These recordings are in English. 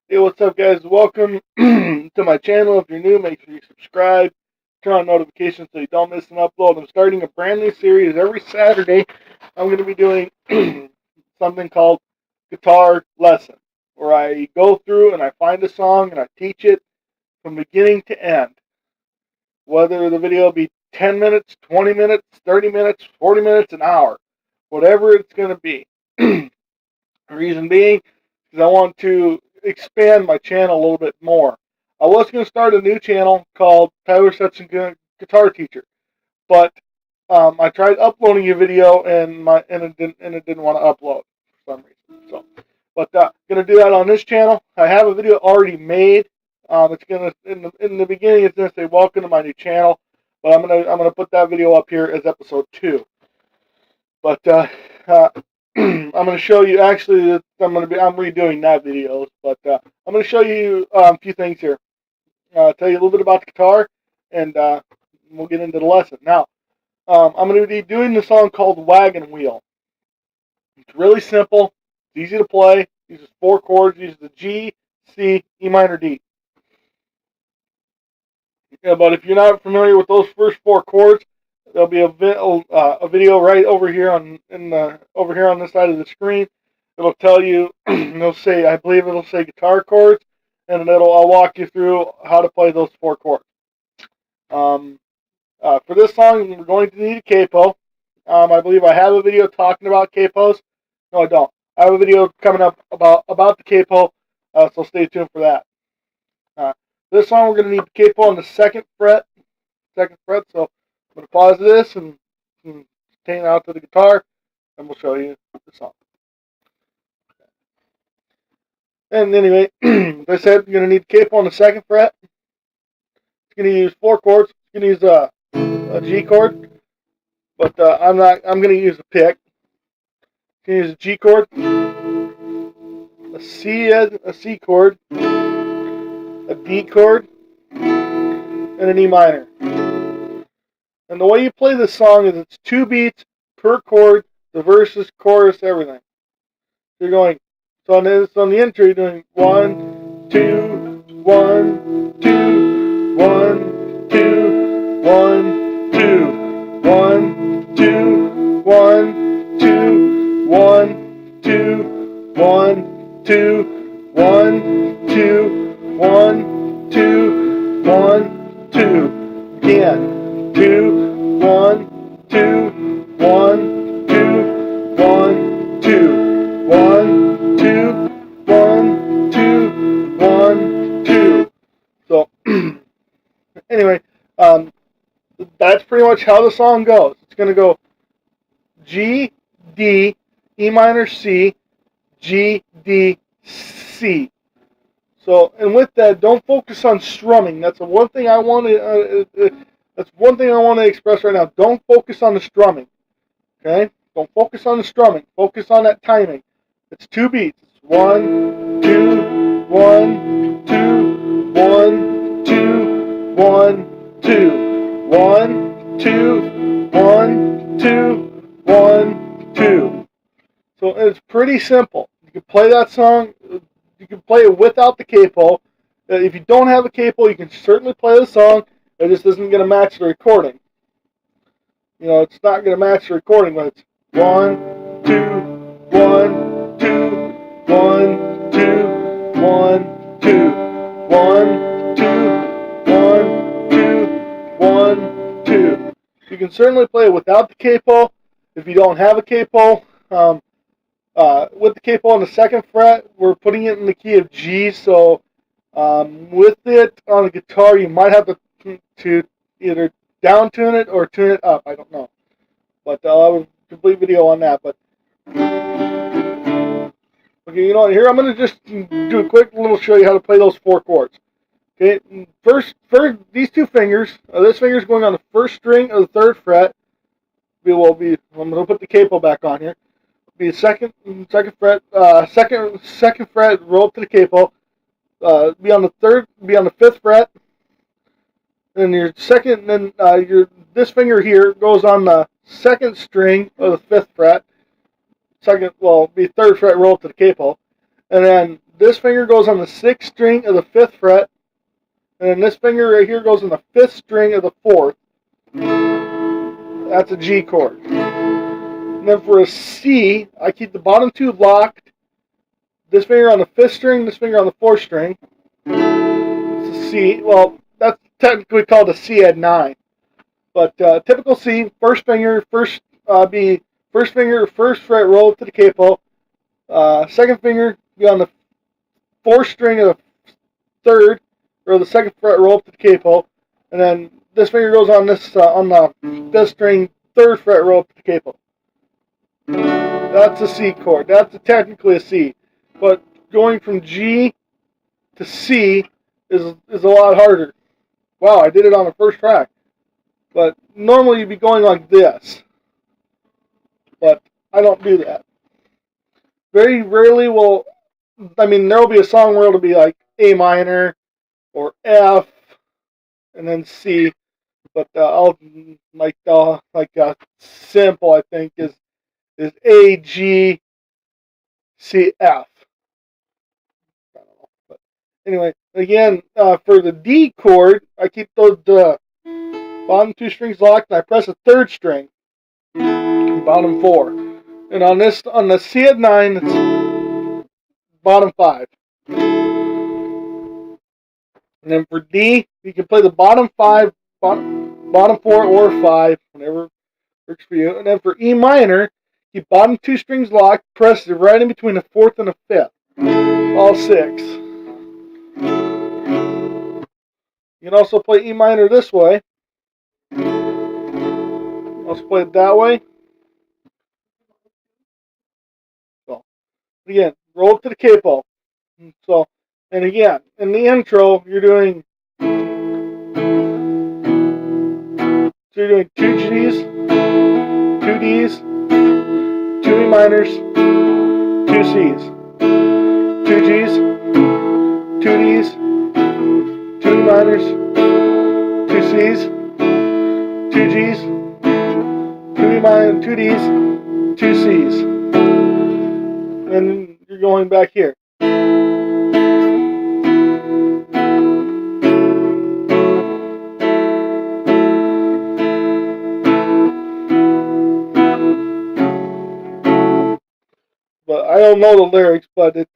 Hey, what's up, guys? Welcome to my channel. If you're new, make sure you subscribe, turn on notifications so you don't miss an upload. I'm starting a brand new series every Saturday. I'm going to be doing something called Guitar Lesson, where I go through and I find a song and I teach it from beginning to end. Whether the video be 10 minutes, 20 minutes, 30 minutes, 40 minutes, an hour, whatever it's going to be. The reason being is I want to expand my channel a little bit more. I was going to start a new channel called Tylor Stetson Guitar Teacher, but I tried uploading a video and it didn't want to upload for some reason. So, but going to do that on this channel. I have a video already made. It's going to in the beginning it's going to say welcome to my new channel, but I'm gonna put that video up here as episode 2. But I'm going to show you, actually, I'm redoing that video, but I'm going to show you a few things here. Tell you a little bit about the guitar, and we'll get into the lesson. Now, I'm going to be doing the song called Wagon Wheel. It's really simple. It's easy to play. It uses 4 chords. It uses the G, C, E minor, D. Yeah, but if you're not familiar with those first 4 chords, there'll be a video right over here on this side of the screen. It'll tell you. I believe it'll say guitar chords, and I'll walk you through how to play those 4 chords. For this song, we're going to need a capo. I believe I have a video talking about capos. No, I don't. I have a video coming up about the capo, so stay tuned for that. This song, we're going to need the capo on the 2nd fret. So I'm going to pause this and turn out to the guitar, and we'll show you the song. And anyway, as I said, you're going to need the capo on the 2nd fret. It's going to use 4 chords. It's going to use a G chord, but I'm going to use a pick. It's going to use a G chord, a C chord, a D chord, and an E minor. And the way you play this song is it's 2 beats per chord, the verses, chorus, everything. You're going, so on the intro, you're doing 1, 2, 1, 2, 1, 2, 1, 2, 1, 2, 1, 2, 1, 2, 1, 2, 1, 2, 1, 2, 1, 2. Again. 2, 1, 2, 1, 2, 1, 2, 1, 2, 1, 2, 1, 2. So, anyway, that's pretty much how the song goes. It's going to go G, D, E minor, C, G, D, C. So, and with that, don't focus on strumming. That's the one thing I want to. That's one thing I want to express right now. Don't focus on the strumming. Okay? Don't focus on the strumming. Focus on that timing. It's 2 beats. It's 1, 2, 1, 2, 1, 2, 1, 2, 1, 2, 1, 2, 1, 2. So it's pretty simple. You can play that song. You can play it without the capo. If you don't have a capo, you can certainly play the song. It just isn't going to match the recording. You know, it's not going to match the recording when it's 1, 2, 1, 2, 1, 2, 1, 2, 1, 2, 1, 2, 1, 2. You can certainly play it without the capo. If you don't have a capo, with the capo on the 2nd fret, we're putting it in the key of G. So with it on the guitar, you might have to either down tune it or tune it up. I don't know, but I'll have a complete video on that. But okay, you know, here I'm going to just do a quick little show you how to play those 4 chords. Okay, first these 2 fingers. This finger is going on the 1st string of the 3rd fret. I'm going to put the capo back on here. Be the second fret, second fret. Roll up to the capo. Be on the 5th fret. And your second, then this finger here goes on the 2nd string of the 5th fret. Be 3rd fret, roll up to the capo, and then this finger goes on the 6th string of the 5th fret, and then this finger right here goes on the 5th string of the 4th. That's a G chord. And then for a C, I keep the bottom 2 locked. This finger on the 5th string, this finger on the 4th string. It's a C. Well, that's technically called a C at 9. But typical C, first finger, first finger, first fret, roll up to the capo. Second finger, be on the 4th string of the 3rd, or the 2nd fret, roll up to the capo. And then this finger goes on this on the 5th string, 3rd fret, roll up to the capo. That's a C chord. That's technically a C. But going from G to C is a lot harder. Wow, I did it on the first track. But normally you'd be going like this. But I don't do that. Very rarely will, there will be a song where it'll be like A minor or F and then C. But simple, I think, is A, G, C, F. I don't know. But anyway, again, for the D chord, I keep those bottom 2 strings locked, and I press a 3rd string, bottom 4. And on the C at 9, it's bottom 5. And then for D, you can play the bottom 5, bottom 4, or 5, whatever works for you. And then for E minor, keep bottom 2 strings locked, press it right in between the 4th and the 5th. All 6. You can also play E minor this way. Also play it that way. So, again, roll up to the capo. So, and again, in the intro, you're doing 2 G's, 2 D's, 2 E minors, 2 C's, 2 G's, 2 D's, 2 E minors, 2 C's, 2 G's, 2 E minors, 2 D's, 2 C's. And you're going back here. But I don't know the lyrics, but I take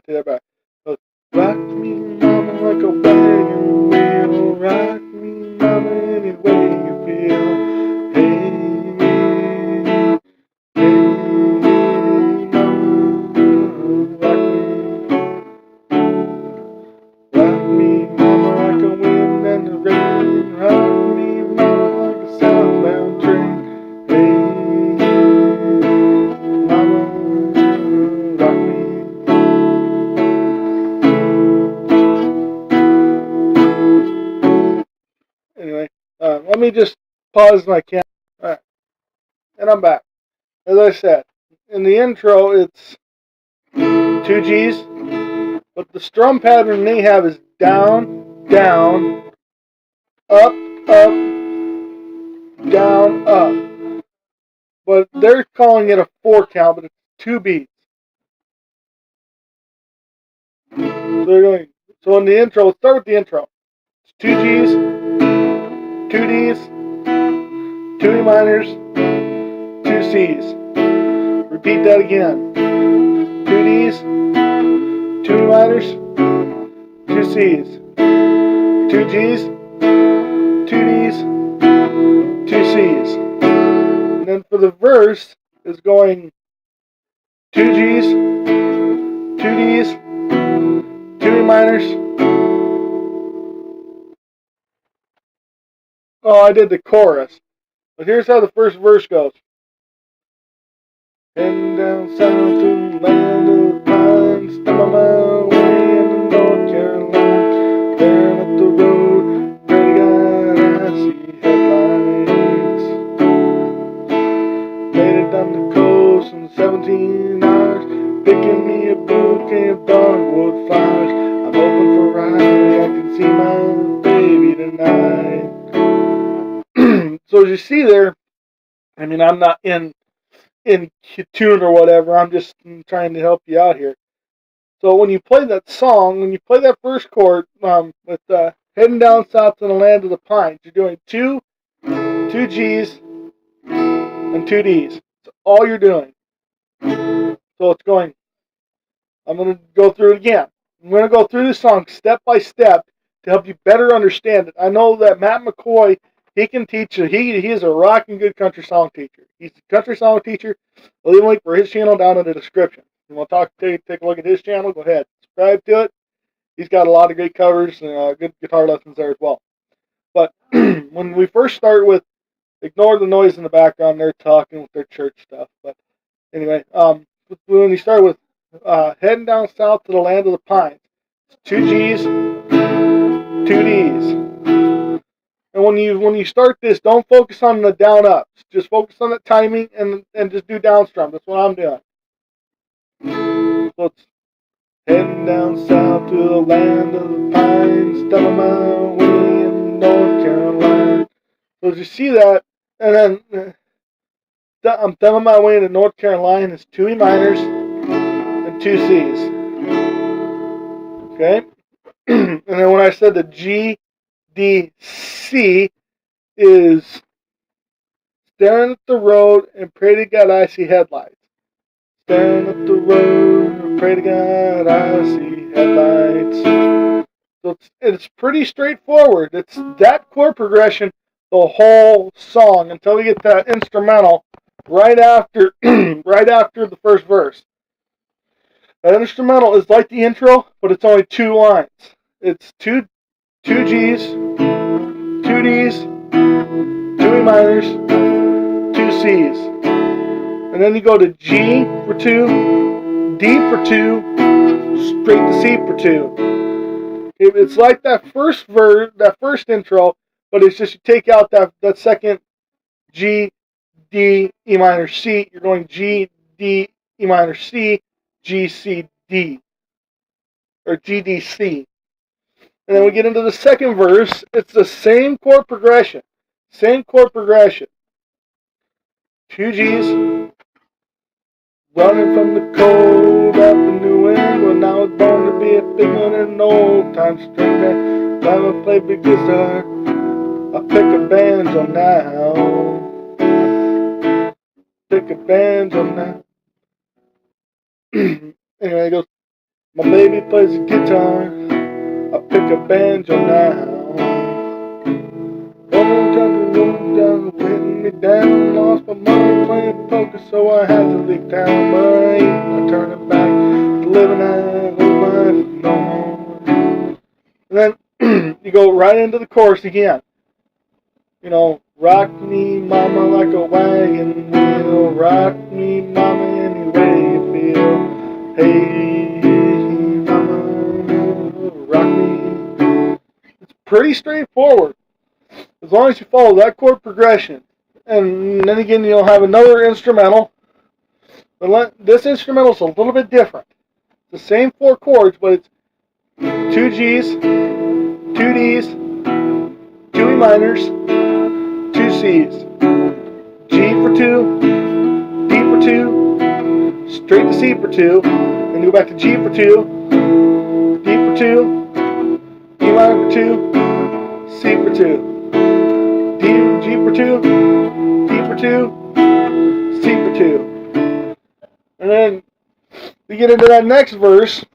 that back. But, rock me, mama, like a wagon wheel. Rock me, mama, any way you feel. Hey, rock me, mama, like a wind and the rain. Rock me, mama, like a southbound train. Anyway, let me just pause my camera. Alright, and I'm back. As I said, in the intro, it's 2 G's, but the strum pattern they have is down, down, up, up, down, up. But they're calling it a 4 count, but it's 2 beats. So in the intro, let's start with the intro. It's 2 G's, 2 D's, 2 E minors, 2 C's. Repeat that again. 2 D's, 2 E minors, 2 C's. 2 G's, 2 D's, 2 C's. And then for the verse, is going 2 G's, 2 D's, 2 E minors. Oh, I did the chorus. But here's how the first verse goes. Heading down south to the land of the pines, step on my way into North Carolina. Staring up the road, pretty I see headlights. Made it down the coast in 17 hours, picking me a bouquet of dogwood flowers. I'm hoping for a ride, I can see my baby tonight. So as you see there, I'm not in tune or whatever. I'm just trying to help you out here. So when you play that song, when you play that first chord with heading down south to the land of the pines, you're doing two G's and two D's. That's all you're doing. So it's going. I'm going to go through it again. I'm going to go through the song step by step to help you better understand it. I know that Matt McCoy, he can teach you. He is a rocking good country song teacher. He's a country song teacher. I'll leave a link for his channel down in the description. If you want to take a look at his channel, go ahead. Subscribe to it. He's got a lot of great covers and good guitar lessons there as well. But when we first start with, ignore the noise in the background, they're talking with their church stuff. But anyway, when you start with heading down south to the land of the pines, it's two G's, two D's. And when you start this, don't focus on the down ups. Just focus on the timing and just do down strum. That's what I'm doing. So it's heading down south to the land of the pines, telling my way in North Carolina. So you see that, and then I'm telling my way into North Carolina. It's two E minors and two C's. Okay? And then when I said the G, D, C is staring at the road and pray to God I see headlights. Staring at the road and pray to God I see headlights. So it's pretty straightforward. It's that chord progression the whole song until we get that instrumental right after the first verse. That instrumental is like the intro, but it's only two lines. It's two G's, two D's, two E minors, two C's. And then you go to G for two, D for two, straight to C for two. It's like that first verse, that first intro, but it's just you take out that second G, D, E minor, C. You're going G, D, E minor, C, G, C, D. Or G, D, C. And then we get into the second verse. It's the same chord progression. Same chord progression. Two G's. Running from the cold up in New England. I was born to be a big one in an old time string band. Never play big guitar. I pick a banjo now. Pick a banjo now. Anyway, it goes. My baby plays the guitar. I pick a banjo now. Woman down, putting me down. Lost my money playing poker, so I had to leave town. But I ain't no turning back to living that old life no more. And then you go right into the chorus again. You know, rock me, mama, like a wagon wheel. Rock me, mama, any way you feel. Hey, mama, rock me. It's pretty straightforward. As long as you follow that chord progression. And then again, you'll have another instrumental. But this instrumental is a little bit different. It's the same four chords, but it's two G's, two D's, two E minors, two C's. G for two, D for two, straight to C for two, then go back to G for two, D for two, E minor for two, C for two. G for two, D for two, C for two. And then we get into that next verse.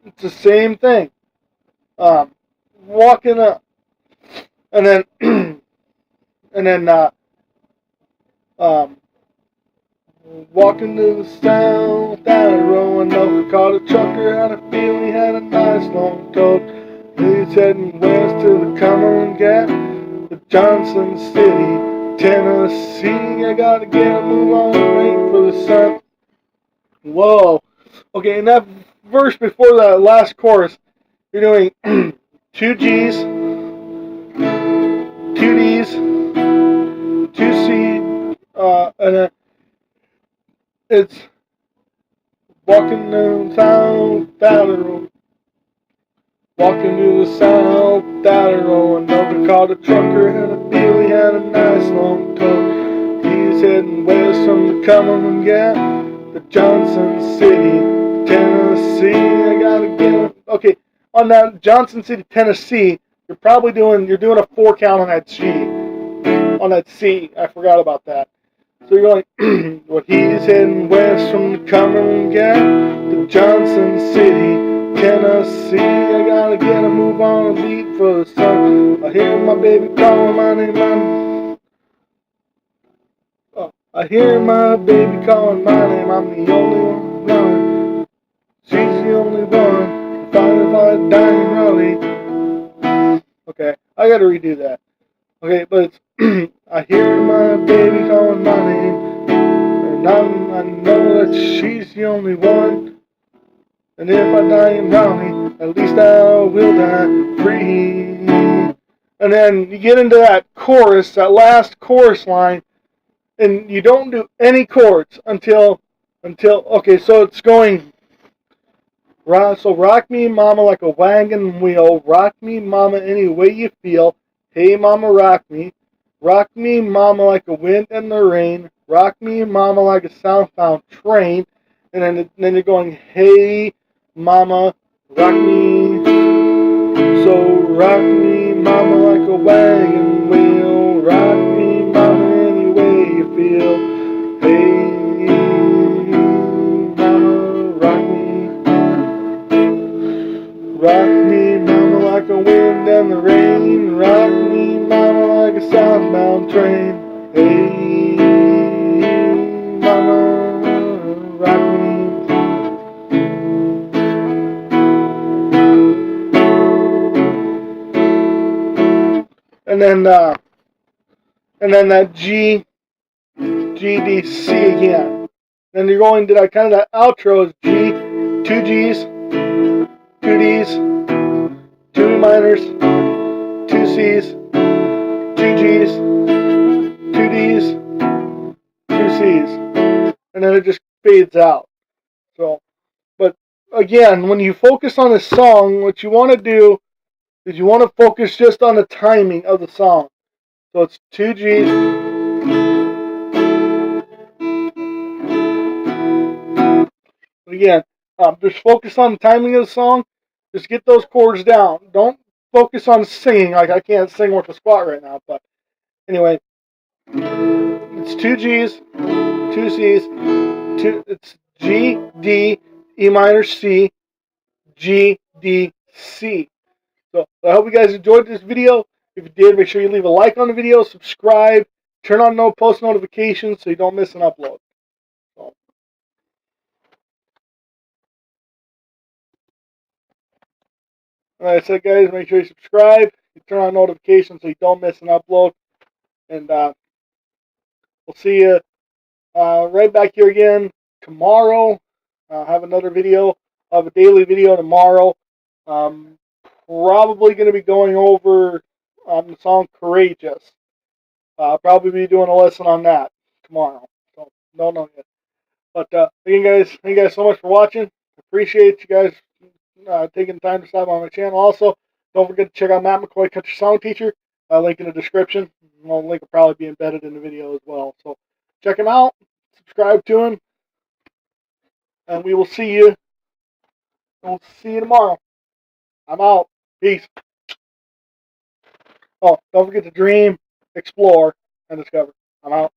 It's the same thing. Walking up, and then walking to the south, down the road, and over caught a trucker. Had a feeling he had a nice long coat. He's heading west to the Cumberland Gap, the Johnson City, Tennessee. I gotta get a move on, wait for the sun. Whoa. Okay, in that verse before that last chorus, you're doing two G's, two D's, two C's, and then it's walking down south Valley Road. Walking to the south Valley Road, and over caught a trucker. Had a deal, he had a nice long coat. He's heading west from the Cumberland Gap, the Johnson City, Tennessee. I gotta okay, on that Johnson City, Tennessee, you're doing a 4 count on that G, on that C. I forgot about that. So you're going, well, he's heading west from the Cumberland Gap to Johnson City, Tennessee. I gotta get a move on a beat for the sun. I hear my baby calling my name. I hear my baby calling my name. I'm the only one running. She's the only one. Firefly dying Raleigh. Okay, I gotta redo that. Okay, but it's I hear my baby calling my name, and I know that she's the only one. And if I die in Raleigh, at least I will die free. And then you get into that chorus, that last chorus line, and you don't do any chords until okay, so it's going. So rock me, mama, like a wagon wheel. Rock me, mama, any way you feel. Hey, mama, rock me. Rock me, mama, like a wind in the rain. Rock me, mama, like a southbound train. And then you're going, hey, mama, rock me. So rock me, mama, like a wagon wheel. Rock me, mama, any way you feel. Hey, mama, rock me. Rock me, mama, like a wind and the rain. Rock me, mama, like a southbound train. Hey, mama, rock me. And then that G, D, C again. Then you're going to that kind of that outro is G, 2 G's, 2 D's, 2 E minors, 2 C's, 2 G's, 2 D's, 2 C's, and then it just fades out. So, but again, when you focus on a song, what you want to do is you want to focus just on the timing of the song. So it's 2 G's, but again, just focus on the timing of the song. Just get those chords down. Don't focus on singing. Like I can't sing with the squat right now, but anyway, it's 2 G's, 2 C's, it's G, D, E minor, C, G, D, C. So I hope you guys enjoyed this video. If you did, make sure you leave a like on the video, subscribe, turn on post notifications so you don't miss an upload. So, like I said, guys, make sure you subscribe, you turn on notifications so you don't miss an upload. And we'll see you right back here again tomorrow. Have another video. I'll have a daily video tomorrow. Probably going to be going over the song Courageous. I'll probably be doing a lesson on that tomorrow. So, don't know yet. But again, guys, thank you guys so much for watching. Appreciate you guys taking time to stop on my channel. Also, don't forget to check out Matt McCoy, Country Song Teacher. Link in the description. The link will probably be embedded in the video as well. So check him out. Subscribe to him. And we will see you. We'll see you tomorrow. I'm out. Peace. Oh, don't forget to dream, explore, and discover. I'm out.